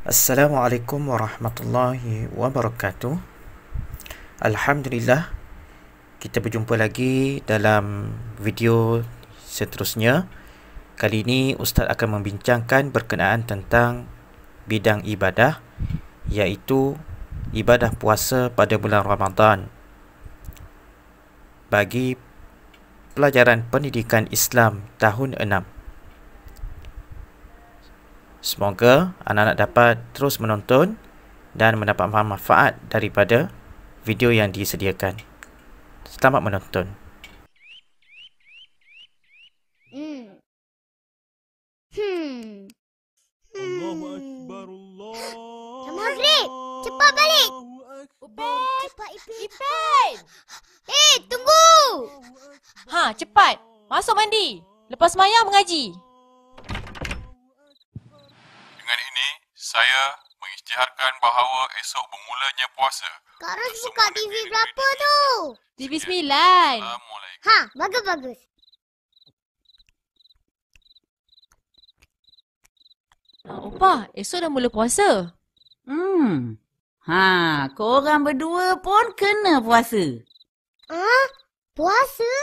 Assalamualaikum warahmatullahi wabarakatuh. Alhamdulillah, kita berjumpa lagi dalam video seterusnya. Kali ini Ustaz akan membincangkan berkenaan tentang bidang ibadah, iaitu ibadah puasa pada bulan Ramadan bagi pelajaran pendidikan Islam tahun 6. Semoga anak-anak dapat terus menonton dan mendapat manfaat daripada video yang disediakan. Selamat menonton. Allahu Akbar, Allah. Maghrib, cepat balik. Upin, Cepat Ipin. Ipin. Tunggu. Ha, cepat. Masuk mandi. Lepas sembahyang mengaji. Dengan ini, saya mengisytiharkan bahawa esok bermulanya puasa. Kak Ros buka TV berapa tu? TV 9. Assalamualaikum. Bagus-bagus. Opah, esok dah mula puasa. Korang berdua pun kena puasa. Puasa?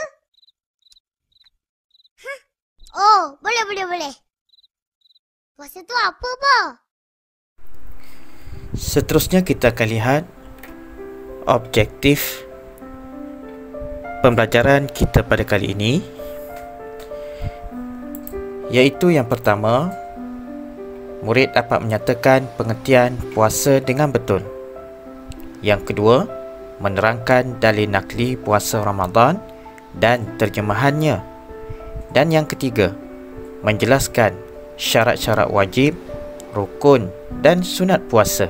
Oh, boleh. Puasa tu apa, Pa? Seterusnya kita akan lihat objektif pembelajaran kita pada kali ini, iaitu yang pertama, murid dapat menyatakan pengertian puasa dengan betul. Yang kedua, menerangkan dalil nakli puasa Ramadan dan terjemahannya. Dan yang ketiga, menjelaskan syarat-syarat wajib, rukun dan sunat puasa.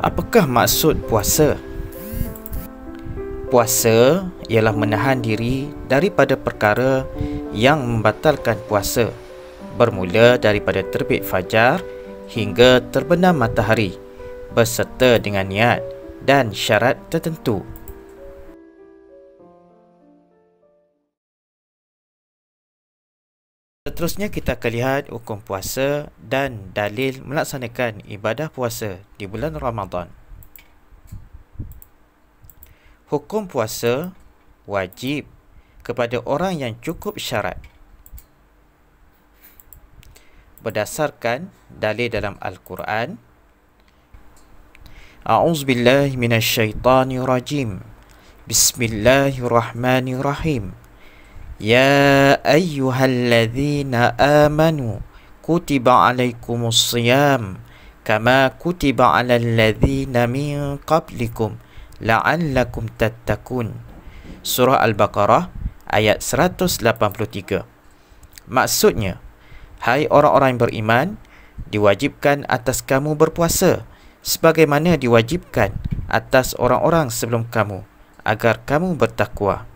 Apakah maksud puasa? Puasa ialah menahan diri daripada perkara yang membatalkan puasa, bermula daripada terbit fajar hingga terbenam matahari, berserta dengan niat dan syarat tertentu. Seterusnya kita akan lihat hukum puasa dan dalil melaksanakan ibadah puasa di bulan Ramadan. Hukum puasa wajib kepada orang yang cukup syarat berdasarkan dalil dalam Al-Quran. A'udzubillahi minasyaitanirrajim. Bismillahirrahmanirrahim. Ya ayyuhalladzina amanu kutiba alaikumus siyam kama kutiba alal ladzina min qablikum la'allakum tattaqun. Surah Al-Baqarah ayat 183. Maksudnya, hai orang-orang yang beriman, diwajibkan atas kamu berpuasa sebagaimana diwajibkan atas orang-orang sebelum kamu, agar kamu bertakwa.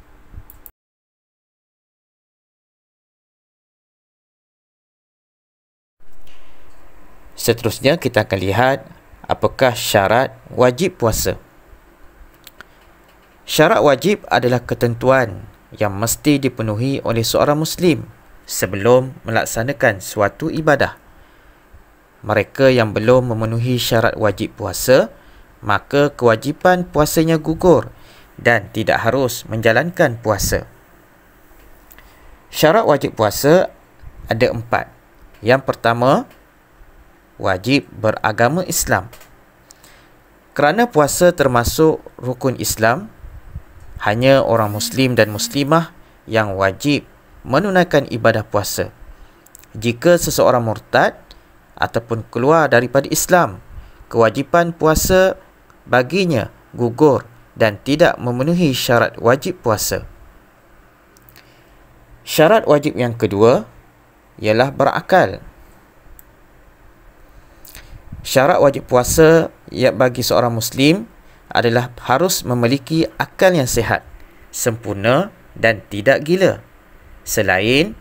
Seterusnya kita akan lihat apakah syarat wajib puasa. Syarat wajib adalah ketentuan yang mesti dipenuhi oleh seorang Muslim sebelum melaksanakan suatu ibadah. Mereka yang belum memenuhi syarat wajib puasa, maka kewajipan puasanya gugur dan tidak harus menjalankan puasa. Syarat wajib puasa ada 4. Yang pertama, wajib beragama Islam. Kerana puasa termasuk rukun Islam, hanya orang Muslim dan Muslimah yang wajib menunaikan ibadah puasa. Jika seseorang murtad ataupun keluar daripada Islam, kewajipan puasa baginya gugur dan tidak memenuhi syarat wajib puasa. Syarat wajib yang kedua ialah berakal. Syarat wajib puasa bagi seorang Muslim adalah harus memiliki akal yang sihat, sempurna dan tidak gila. Selain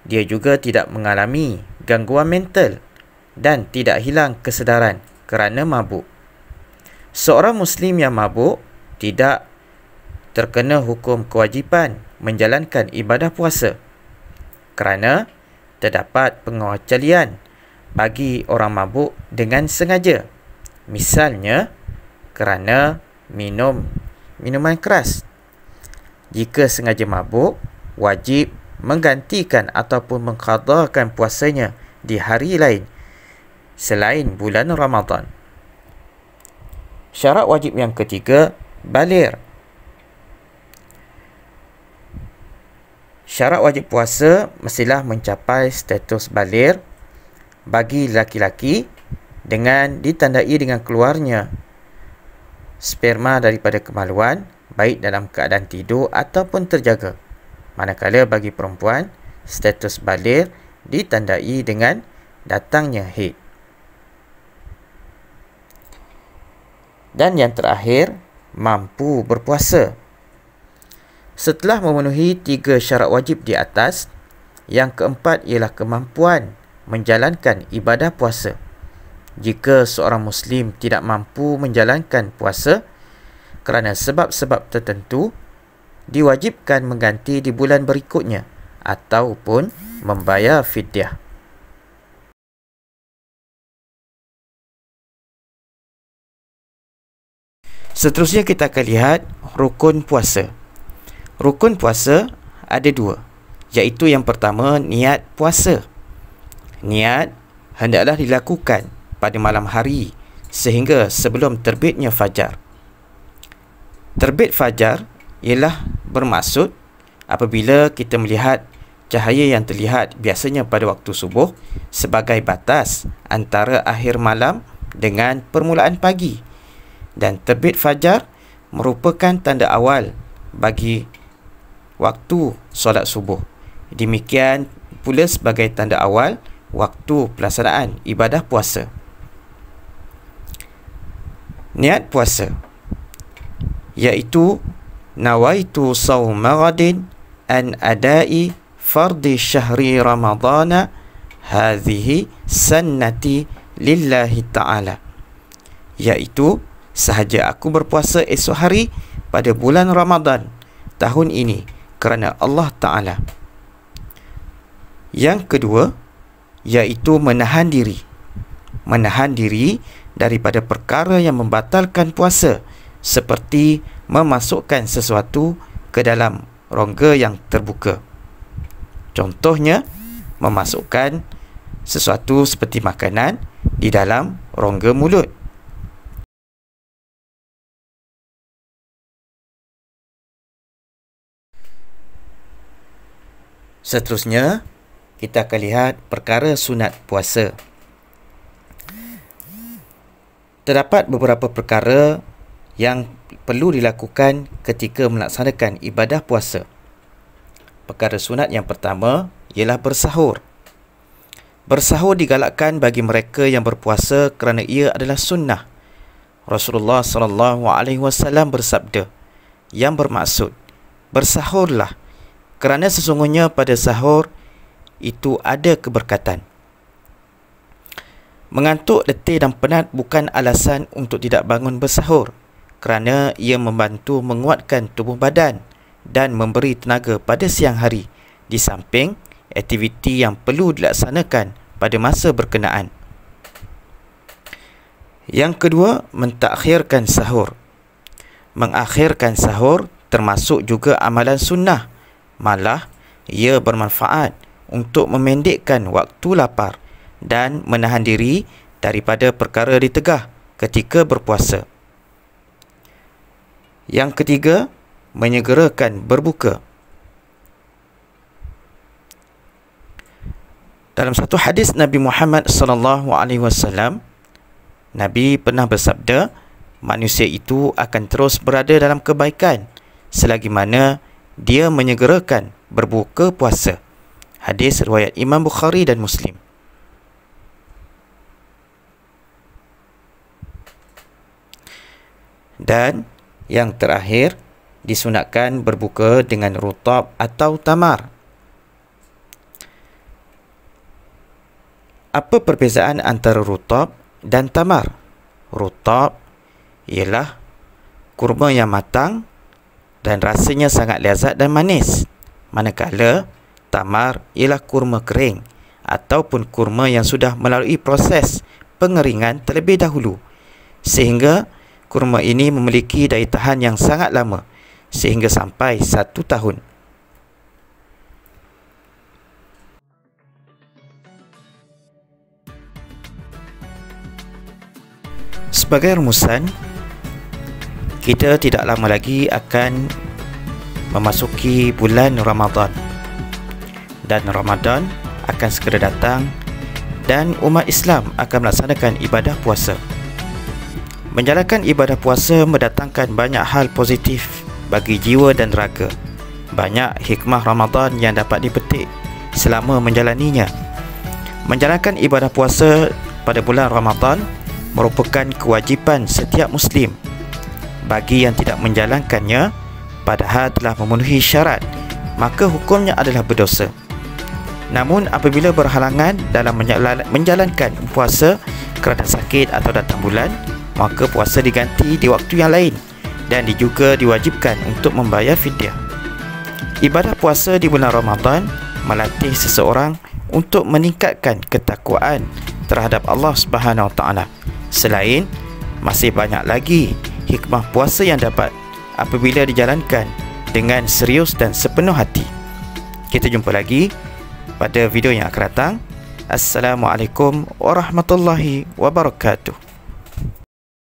dia juga tidak mengalami gangguan mental dan tidak hilang kesedaran kerana mabuk. Seorang Muslim yang mabuk tidak terkena hukum kewajipan menjalankan ibadah puasa kerana terdapat pengecualian bagi orang mabuk dengan sengaja. Misalnya, kerana minum minuman keras. Jika sengaja mabuk, wajib menggantikan ataupun mengqadhakan puasanya di hari lain selain bulan Ramadan. Syarat wajib yang ketiga, baligh. Syarat wajib puasa mestilah mencapai status baligh bagi laki-laki dengan ditandai dengan keluarnya sperma daripada kemaluan, baik dalam keadaan tidur ataupun terjaga. Manakala bagi perempuan, status baligh ditandai dengan datangnya haid. Dan yang terakhir, mampu berpuasa. Setelah memenuhi 3 syarat wajib di atas, yang keempat ialah kemampuan menjalankan ibadah puasa. Jika seorang Muslim tidak mampu menjalankan puasa kerana sebab-sebab tertentu, diwajibkan mengganti di bulan berikutnya ataupun membayar fidyah. Seterusnya kita akan lihat rukun puasa. Rukun puasa ada 2, iaitu yang pertama, niat puasa. Niat hendaklah dilakukan pada malam hari sehingga sebelum terbitnya fajar. Terbit fajar ialah bermaksud apabila kita melihat cahaya yang terlihat biasanya pada waktu subuh sebagai batas antara akhir malam dengan permulaan pagi. Dan terbit fajar merupakan tanda awal bagi waktu solat subuh. Demikian pula sebagai tanda awal waktu pelaksanaan ibadah puasa. Niat puasa iaitu nawaitu sawma ghadin an adai fardi syahri ramadana hadhihi sannati lillahi ta'ala, iaitu sahaja aku berpuasa esok hari pada bulan Ramadan tahun ini kerana Allah Ta'ala. Yang kedua iaitu menahan diri. Menahan diri daripada perkara yang membatalkan puasa, seperti memasukkan sesuatu ke dalam rongga yang terbuka. Contohnya, memasukkan sesuatu seperti makanan di dalam rongga mulut. Seterusnya, kita akan lihat perkara sunat puasa. Terdapat beberapa perkara yang perlu dilakukan ketika melaksanakan ibadah puasa. Perkara sunat yang pertama ialah bersahur. Bersahur digalakkan bagi mereka yang berpuasa kerana ia adalah sunnah. Rasulullah SAW bersabda, yang bermaksud, bersahurlah, kerana sesungguhnya pada sahur itu ada keberkatan. Mengantuk, letih dan penat bukan alasan untuk tidak bangun bersahur, kerana ia membantu menguatkan tubuh badan dan memberi tenaga pada siang hari, di samping aktiviti yang perlu dilaksanakan pada masa berkenaan. Yang kedua, mentakhirkan sahur. Mengakhirkan sahur termasuk juga amalan sunnah. Malah, ia bermanfaat untuk memendekkan waktu lapar dan menahan diri daripada perkara ditegah ketika berpuasa. Yang ketiga, menyegerakan berbuka. Dalam satu hadis Nabi Muhammad SAW, Nabi pernah bersabda, manusia itu akan terus berada dalam kebaikan selagi mana dia menyegerakan berbuka puasa. Hadis riwayat Imam Bukhari dan Muslim. Dan yang terakhir, disunatkan berbuka dengan rutab atau tamar. Apa perbezaan antara rutab dan tamar? Rutab ialah kurma yang matang dan rasanya sangat lezat dan manis. Manakala tamar ialah kurma kering ataupun kurma yang sudah melalui proses pengeringan terlebih dahulu, sehingga kurma ini memiliki daya tahan yang sangat lama, sehingga sampai 1 tahun. Sebagai rumusan, kita tidak lama lagi akan memasuki bulan Ramadan, dan Ramadan akan segera datang dan umat Islam akan melaksanakan ibadah puasa. Menjalankan ibadah puasa mendatangkan banyak hal positif bagi jiwa dan raga. Banyak hikmah Ramadan yang dapat dipetik selama menjalaninya. Menjalankan ibadah puasa pada bulan Ramadan merupakan kewajipan setiap Muslim. Bagi yang tidak menjalankannya padahal telah memenuhi syarat, maka hukumnya adalah berdosa. Namun apabila berhalangan dalam menjalankan puasa kerana sakit atau datang bulan, maka puasa diganti di waktu yang lain dan juga diwajibkan untuk membayar fidyah. Ibadah puasa di bulan Ramadan melatih seseorang untuk meningkatkan ketakwaan terhadap Allah Subhanahu Wa Taala. Selain, masih banyak lagi hikmah puasa yang dapat apabila dijalankan dengan serius dan sepenuh hati. Kita jumpa lagi pada video yang akan datang. Assalamualaikum warahmatullahi wabarakatuh.